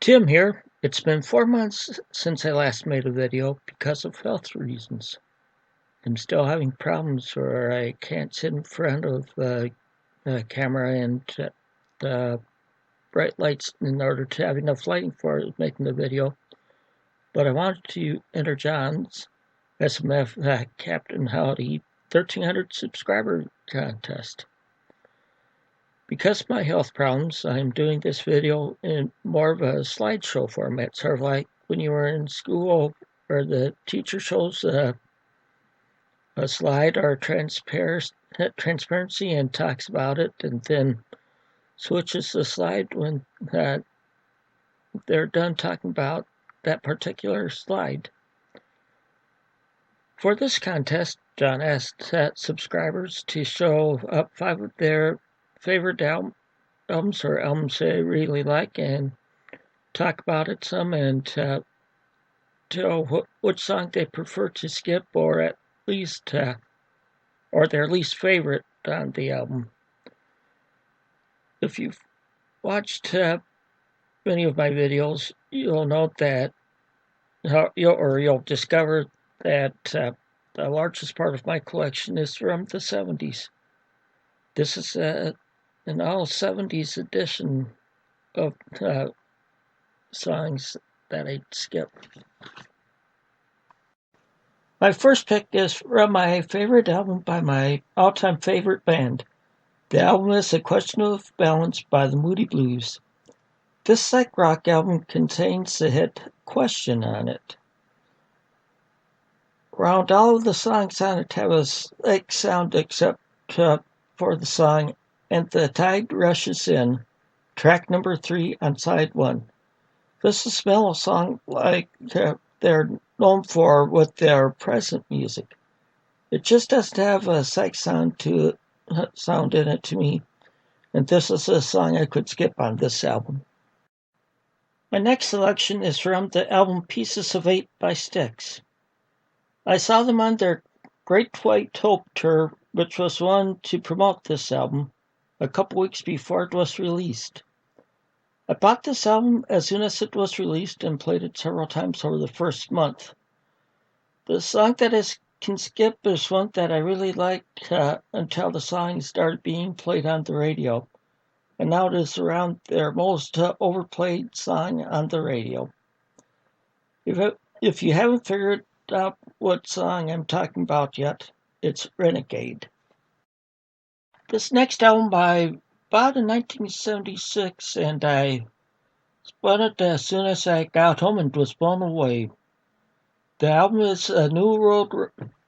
Tim here. It's been 4 months since I last made a video because of health reasons. I'm still having problems where I can't sit in front of the camera and the bright lights in order to have enough lighting for making the video. But I wanted to enter John's smfcpthowdy 1300 subscriber contest. Because of my health problems, I'm doing this video in more of a slideshow format, sort of like when you were in school where the teacher shows a slide or transparency and talks about it and then switches the slide when they're done talking about that particular slide. For this contest, John asked subscribers to show up 5 of their favorite albums or albums they really like and talk about it some and tell which song they prefer to skip or at least or their least favorite on the album. If you've watched many of my videos, you'll note that you'll discover that the largest part of my collection is from the 70s. This is an all 70s edition of songs that I skip. My first pick is from my favorite album by my all-time favorite band. The album is A Question of Balance by the Moody Blues. This psych rock album contains the hit Question on it. Around all of the songs on it have a psych sound except for the song And the Tide Rushes In, track number 3 on side 1. This is a mellow song like they're known for with their present music. It just doesn't have a psych sound in it to me, and this is a song I could skip on this album. My next selection is from the album Pieces of 8 by Styx. I saw them on their Great White Hope tour, which was one to promote this album, a couple weeks before it was released. I bought this album as soon as it was released and played it several times over the first month. The song that I can skip is one that I really liked until the song started being played on the radio, and now it is around their most overplayed song on the radio. If you haven't figured out what song I'm talking about yet, it's Renegade. This next album I bought in 1976, and I spun it as soon as I got home and was blown away. The album is a New World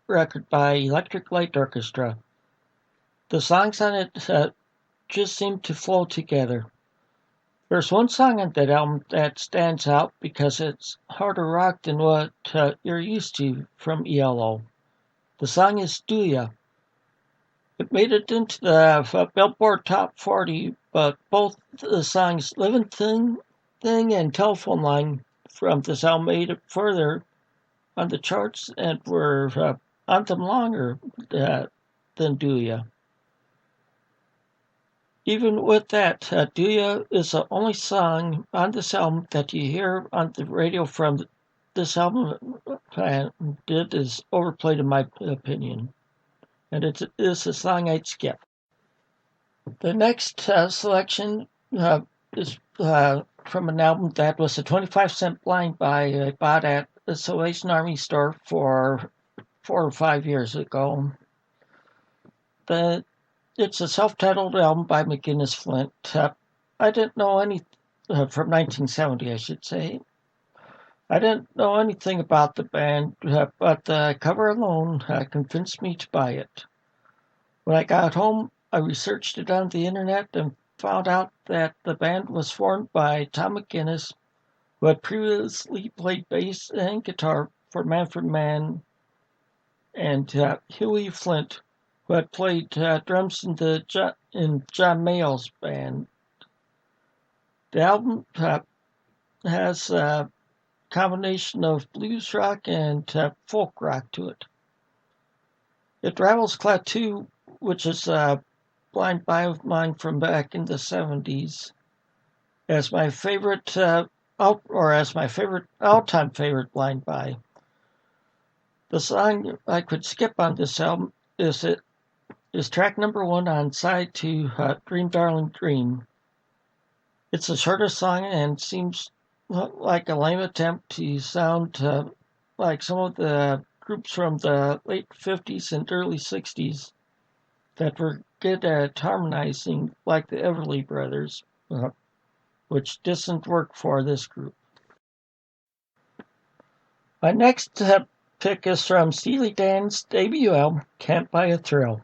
record by Electric Light Orchestra. The songs on it just seem to flow together. There's one song on that album that stands out because it's harder rock than what you're used to from ELO. The song is Do Ya. It made it into the Billboard Top 40, but both the songs Living Thing and Telephone Line from this album made it further on the charts and were on them longer than Do Ya. Even with that, Do Ya is the only song on this album that you hear on the radio from this album and it is overplayed in my opinion. And it is a song I'd skip. The next selection is from an album that was a 25-cent blind buy I bought at the Salvation Army store for 4 or 5 years ago. It's a self-titled album by McGinnis Flint Tap. I didn't know any from 1970, I should say. I didn't know anything about the band, but the cover alone convinced me to buy it. When I got home, I researched it on the internet and found out that the band was formed by Tom McGinnis, who had previously played bass and guitar for Manfred Mann, and Huey Flint, who had played drums in John Mayall's band. The album has a combination of blues rock and folk rock to it. It rivals Klaatu, which is a blind buy of mine from back in the 70s, as my favorite or as my favorite all-time favorite blind buy. The song I could skip on this album is track number 1 on side 2, Dream Darling Dream. It's the shortest song and seems like a lame attempt to sound like some of the groups from the late 50s and early 60s that were good at harmonizing, like the Everly Brothers, which doesn't work for this group. My next pick is from Steely Dan's debut album, Can't Buy a Thrill.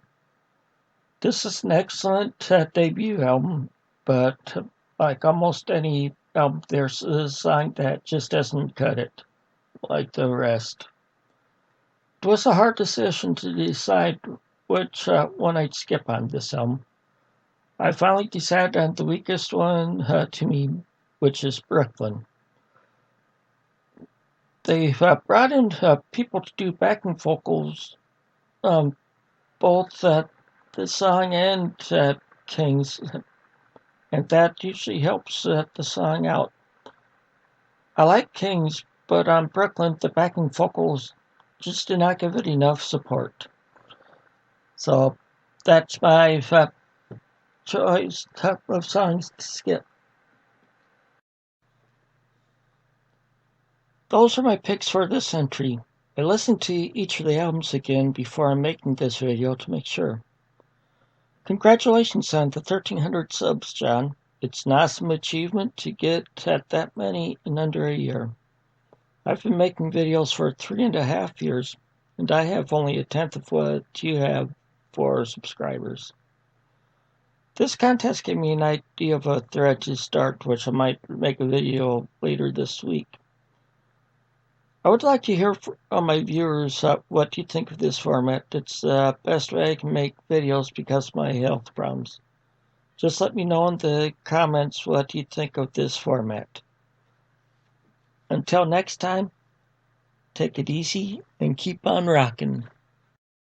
This is an excellent debut album, but like almost any album, there's a song that just doesn't cut it like the rest. It was a hard decision to decide which one I'd skip on this album. I finally decided on the weakest one to me, which is Brooklyn. They've brought in people to do backing vocals, both the song and King's, and that usually helps the song out. I like King's, but on Brooklyn, the backing vocals just did not give it enough support. So that's my choice of songs to skip. Those are my picks for this entry. I listened to each of the albums again before I'm making this video to make sure. Congratulations on the 1,300 subs, John. It's an awesome achievement to get at that many in under a year. I've been making videos for 3.5 years, and I have only 1/10 of what you have for subscribers. This contest gave me an idea of a thread to start, which I might make a video later this week. I would like to hear from my viewers what you think of this format. It's the best way I can make videos because of my health problems. Just let me know in the comments what you think of this format. Until next time, take it easy and keep on rocking.